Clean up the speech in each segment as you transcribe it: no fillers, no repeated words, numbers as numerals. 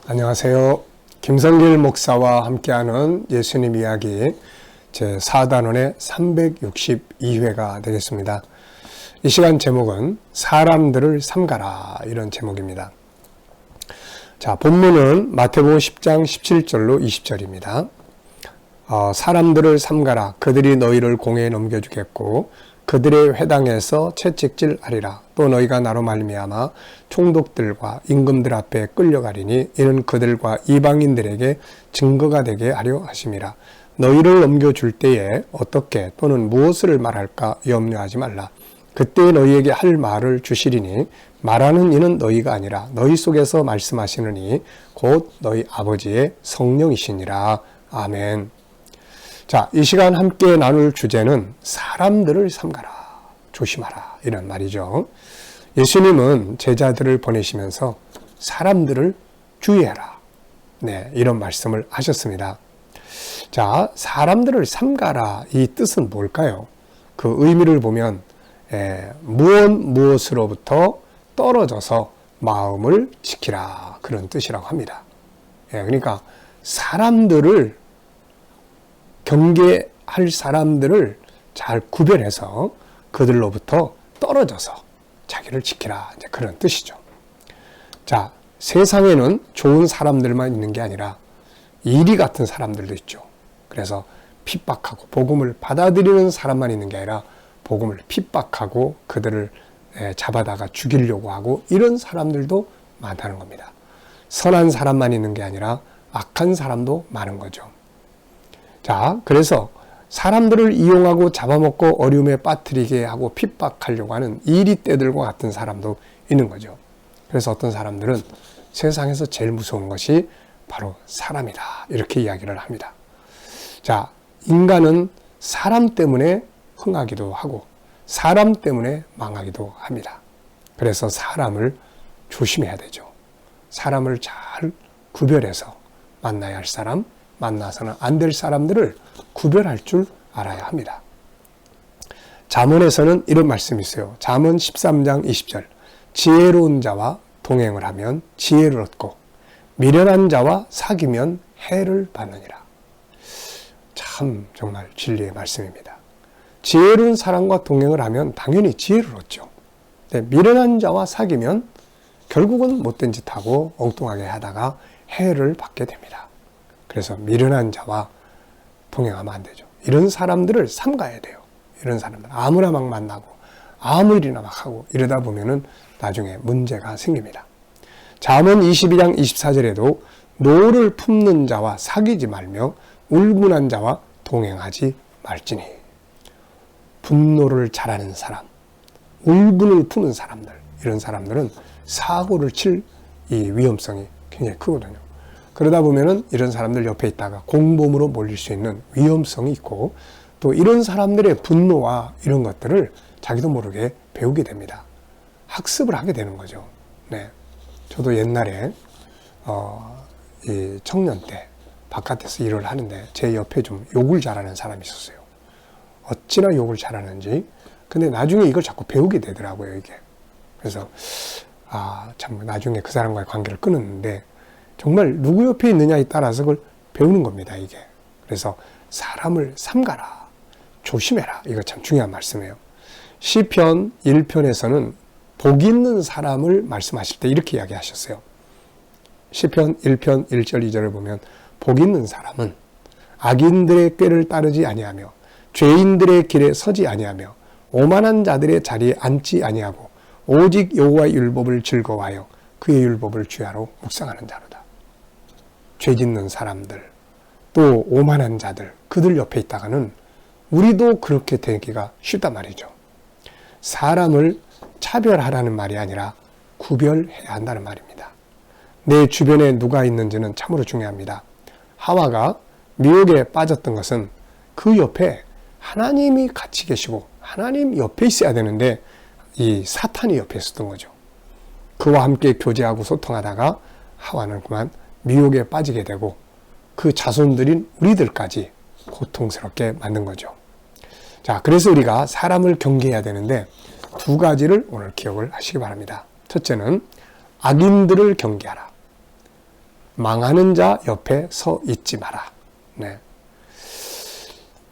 안녕하세요. 김성길 목사와 함께하는 예수님 이야기 제4단원의 362회가 되겠습니다. 이 시간 제목은 사람들을 삼가라, 이런 제목입니다. 자, 본문은 마태복음 10장 17절로 20절입니다. 사람들을 삼가라. 그들이 너희를 공회에 넘겨주겠고 그들의 회당에서 채찍질하리라. 또 너희가 나로 말미암아 총독들과 임금들 앞에 끌려가리니 이는 그들과 이방인들에게 증거가 되게 하려 하심이라. 너희를 넘겨줄 때에 어떻게 또는 무엇을 말할까 염려하지 말라. 그때 너희에게 할 말을 주시리니 말하는 이는 너희가 아니라 너희 속에서 말씀하시느니 곧 너희 아버지의 성령이시니라. 아멘. 자, 이 시간 함께 나눌 주제는 사람들을 삼가라, 조심하라, 이런 말이죠. 예수님은 제자들을 보내시면서 사람들을 주의해라, 이런 말씀을 하셨습니다. 자, 사람들을 삼가라, 이 뜻은 뭘까요? 그 의미를 보면 무엇으로부터 떨어져서 마음을 지키라, 그런 뜻이라고 합니다. 그러니까 사람들을 경계할 사람들을 잘 구별해서 그들로부터 떨어져서 자기를 지키라, 이제 그런 뜻이죠. 자, 세상에는 좋은 사람들만 있는 게 아니라 이리 같은 사람들도 있죠. 그래서 핍박하고 복음을 받아들이는 사람만 있는 게 아니라 복음을 핍박하고 그들을 잡아다가 죽이려고 하고 이런 사람들도 많다는 겁니다. 선한 사람만 있는 게 아니라 악한 사람도 많은 거죠. 자, 그래서 사람들을 이용하고 잡아먹고 어려움에 빠뜨리게 하고 핍박하려고 하는 이리떼들과 같은 사람도 있는 거죠. 그래서 어떤 사람들은 세상에서 제일 무서운 것이 바로 사람이다, 이렇게 이야기를 합니다. 자, 인간은 사람 때문에 흥하기도 하고 사람 때문에 망하기도 합니다. 그래서 사람을 조심해야 되죠. 사람을 잘 구별해서 만나야 할 사람, 만나서는 안 될 사람들을 구별할 줄 알아야 합니다. 잠언에서는 이런 말씀이 있어요. 잠언 13장 20절. 지혜로운 자와 동행을 하면 지혜를 얻고 미련한 자와 사귀면 해를 받느니라. 참 정말 진리의 말씀입니다. 지혜로운 사람과 동행을 하면 당연히 지혜를 얻죠. 미련한 자와 사귀면 결국은 못된 짓하고 엉뚱하게 하다가 해를 받게 됩니다. 그래서 미련한 자와 동행하면 안 되죠. 이런 사람들을 삼가야 돼요. 이런 사람들 아무나 막 만나고 아무 일이나 막 하고 이러다 보면은 나중에 문제가 생깁니다. 잠언 22장 24절에도 노를 품는 자와 사귀지 말며 울분한 자와 동행하지 말지니. 분노를 잘하는 사람, 울분을 푸는 사람들, 이런 사람들은 사고를 칠 이 위험성이 굉장히 크거든요. 그러다 보면은 이런 사람들 옆에 있다가 공범으로 몰릴 수 있는 위험성이 있고 또 이런 사람들의 분노와 이런 것들을 자기도 모르게 배우게 됩니다. 학습을 하게 되는 거죠. 저도 옛날에 이 청년 때 바깥에서 일을 하는데 제 옆에 좀 욕을 잘하는 사람이 있었어요. 어찌나 욕을 잘하는지. 근데 나중에 이걸 자꾸 배우게 되더라고요, 이게. 그래서 참 나중에 그 사람과의 관계를 끊었는데 정말 누구 옆에 있느냐에 따라서 그걸 배우는 겁니다, 이게. 그래서 사람을 삼가라, 조심해라, 이거 참 중요한 말씀이에요. 시편 1편에서는 복 있는 사람을 말씀하실 때 이렇게 이야기하셨어요. 시편 1편 1절 2절을 보면 복 있는 사람은 악인들의 꾀를 따르지 아니하며 죄인들의 길에 서지 아니하며 오만한 자들의 자리에 앉지 아니하고 오직 여호와의 율법을 즐거워하여 그의 율법을 주야로 묵상하는 자로다. 죄 짓는 사람들, 또 오만한 자들, 그들 옆에 있다가는 우리도 그렇게 되기가 쉽단 말이죠. 사람을 차별하라는 말이 아니라 구별해야 한다는 말입니다. 내 주변에 누가 있는지는 참으로 중요합니다. 하와가 미혹에 빠졌던 것은 그 옆에 하나님이 같이 계시고 하나님 옆에 있어야 되는데 이 사탄이 옆에 있었던 거죠. 그와 함께 교제하고 소통하다가 하와는 그만 미혹에 빠지게 되고 그 자손들인 우리들까지 고통스럽게 만든 거죠. 자, 그래서 우리가 사람을 경계해야 되는데 두 가지를 오늘 기억을 하시기 바랍니다. 첫째는 악인들을 경계하라. 망하는 자 옆에 서 있지 마라. 네.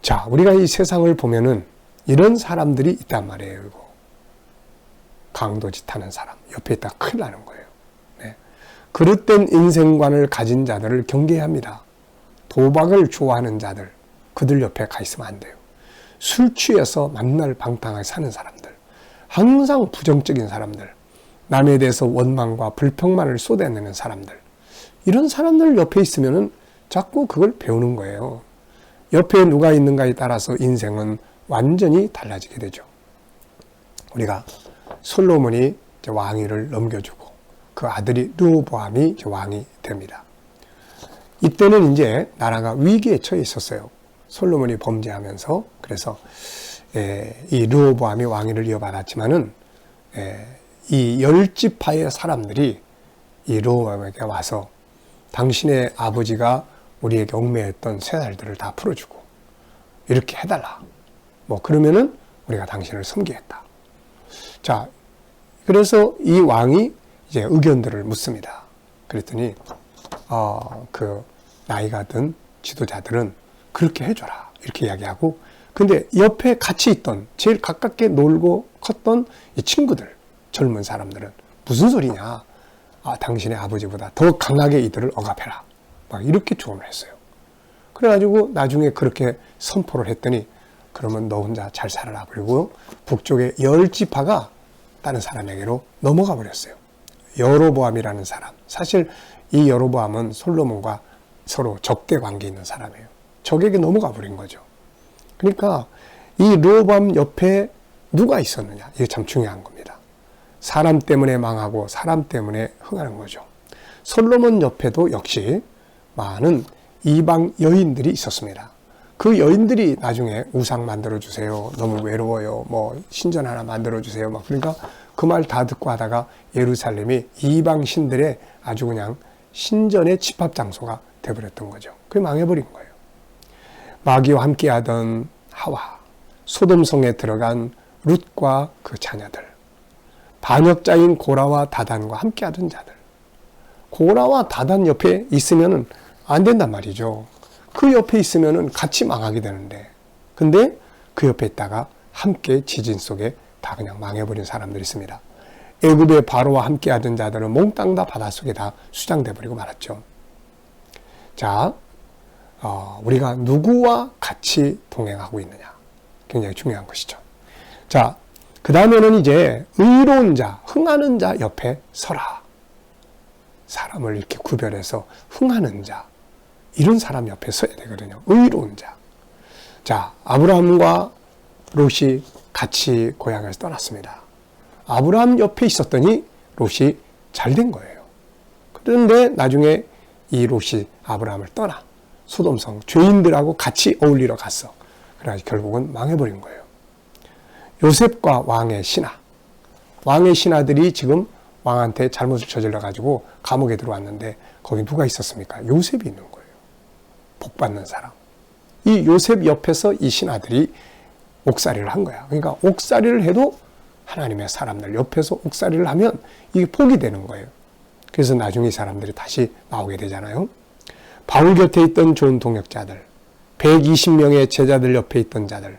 자, 우리가 이 세상을 보면은 이런 사람들이 있단 말이에요. 이거. 강도짓 하는 사람 옆에 있다 큰일 나는 거예요. 네. 그릇된 인생관을 가진 자들을 경계해야 합니다. 도박을 좋아하는 자들, 그들 옆에 가 있으면 안 돼요. 술 취해서 만날 방탕하게 사는 사람들, 항상 부정적인 사람들, 남에 대해서 원망과 불평만을 쏟아내는 사람들, 이런 사람들 옆에 있으면은 자꾸 그걸 배우는 거예요. 옆에 누가 있는가에 따라서 인생은 완전히 달라지게 되죠. 우리가 솔로몬이 이제 왕위를 넘겨주고 그 아들이 르호보암이 이제 왕이 됩니다. 이때는 이제 나라가 위기에 처해 있었어요. 솔로몬이 범죄하면서. 그래서 이 르호보암이 왕위를 이어받았지만은 이 10지파의 사람들이 이 르호보암에게 와서 당신의 아버지가 우리에게 얽매였던 쇠살들을 다 풀어주고 이렇게 해달라. 뭐 그러면은 우리가 당신을 섬기겠다. 자, 그래서 이 왕이 이제 의견들을 묻습니다. 그랬더니 그 나이가 든 지도자들은 그렇게 해줘라 이렇게 이야기하고, 근데 옆에 같이 있던 제일 가깝게 놀고 컸던 이 친구들, 젊은 사람들은 무슨 소리냐, 당신의 아버지보다 더 강하게 이들을 억압해라, 막 이렇게 조언을 했어요. 그래가지고 나중에 그렇게 선포를 했더니 그러면 너 혼자 잘 살아라. 그리고 북쪽의 10지파가 다른 사람에게로 넘어가 버렸어요. 여로보암이라는 사람. 사실 이 여로보암은 솔로몬과 서로 적대 관계 있는 사람이에요. 적에게 넘어가 버린 거죠. 그러니까 이 르호보암 옆에 누가 있었느냐, 이게 참 중요한 겁니다. 사람 때문에 망하고 사람 때문에 흥하는 거죠. 솔로몬 옆에도 역시 많은 이방 여인들이 있었습니다. 그 여인들이 나중에 우상 만들어주세요, 너무 외로워요, 뭐 신전 하나 만들어주세요, 막 그러니까 그 말 다 듣고 하다가 예루살렘이 이방 신들의 아주 그냥 신전의 집합장소가 되어버렸던 거죠. 그게 망해버린 거예요. 마귀와 함께하던 하와, 소돔성에 들어간 룻과 그 자녀들, 반역자인 고라와 다단과 함께하던 자들. 고라와 다단 옆에 있으면 안 된단 말이죠. 그 옆에 있으면 같이 망하게 되는데, 근데 그 옆에 있다가 함께 지진 속에 다 그냥 망해버린 사람들이 있습니다. 애굽의 바로와 함께하던 자들은 몽땅 다 바닷속에 다 수장돼 버리고 말았죠. 자, 우리가 누구와 같이 동행하고 있느냐, 굉장히 중요한 것이죠. 자, 그 다음에는 이제 의로운 자, 흥하는 자 옆에 서라. 사람을 이렇게 구별해서 흥하는 자, 이런 사람 옆에 서야 되거든요. 의로운 자. 자, 아브라함과 롯이 같이 고향에서 떠났습니다. 아브라함 옆에 있었더니 롯이 잘 된 거예요. 그런데 나중에 이 롯이 아브라함을 떠나 소돔성 죄인들하고 같이 어울리러 갔어. 그래가지고 결국은 망해버린 거예요. 요셉과 왕의 신하. 왕의 신하들이 지금 왕한테 잘못을 저질러가지고 감옥에 들어왔는데 거기 누가 있었습니까? 요셉이 있는 거예요. 복 받는 사람. 이 요셉 옆에서 이 신하들이 옥살이를 한 거야. 그러니까 옥살이를 해도 하나님의 사람들 옆에서 옥살이를 하면 이게 복이 되는 거예요. 그래서 나중에 이 사람들이 다시 나오게 되잖아요. 바울 곁에 있던 좋은 동역자들, 120명의 제자들 옆에 있던 자들,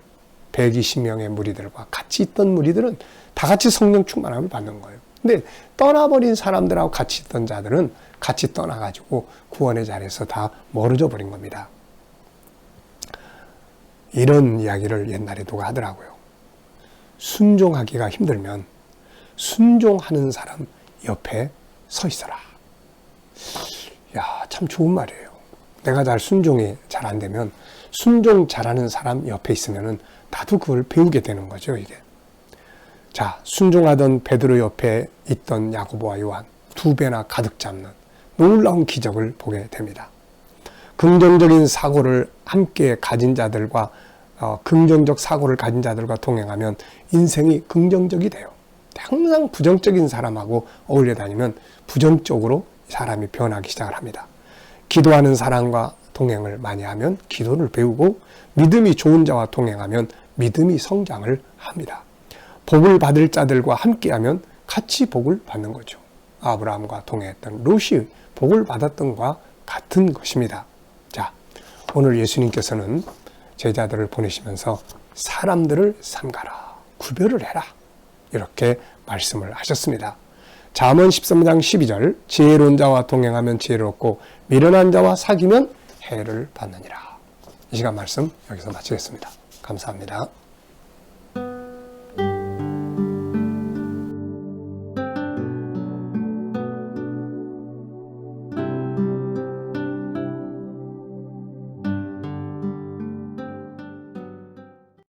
120명의 무리들과 같이 있던 무리들은 다 같이 성령 충만함을 받는 거예요. 근데 떠나버린 사람들하고 같이 있던 자들은 같이 떠나가지고 구원의 자리에서 다 멀어져 버린 겁니다. 이런 이야기를 옛날에 누가 하더라고요. 순종하기가 힘들면 순종하는 사람 옆에 서 있어라. 야, 참 좋은 말이에요. 내가 잘 순종이 잘 안 되면 순종 잘하는 사람 옆에 있으면은 나도 그걸 배우게 되는 거죠, 이게. 자, 순종하던 베드로 옆에 있던 야고보와 요한, 2배나 가득 잡는 놀라운 기적을 보게 됩니다. 긍정적인 사고를 함께 가진 자들과 긍정적 사고를 가진 자들과 동행하면 인생이 긍정적이 돼요. 항상 부정적인 사람하고 어울려 다니면 부정적으로 사람이 변하기 시작을 합니다. 기도하는 사람과 동행을 많이 하면 기도를 배우고, 믿음이 좋은 자와 동행하면 믿음이 성장을 합니다. 복을 받을 자들과 함께하면 같이 복을 받는 거죠. 아브라함과 동행했던 롯이 복을 받았던 것과 같은 것입니다. 자, 오늘 예수님께서는 제자들을 보내시면서 사람들을 삼가라, 구별을 해라, 이렇게 말씀을 하셨습니다. 잠언 13장 12절, 지혜로운 자와 동행하면 지혜롭고 미련한 자와 사귀면 해를 받느니라. 이 시간 말씀 여기서 마치겠습니다. 감사합니다.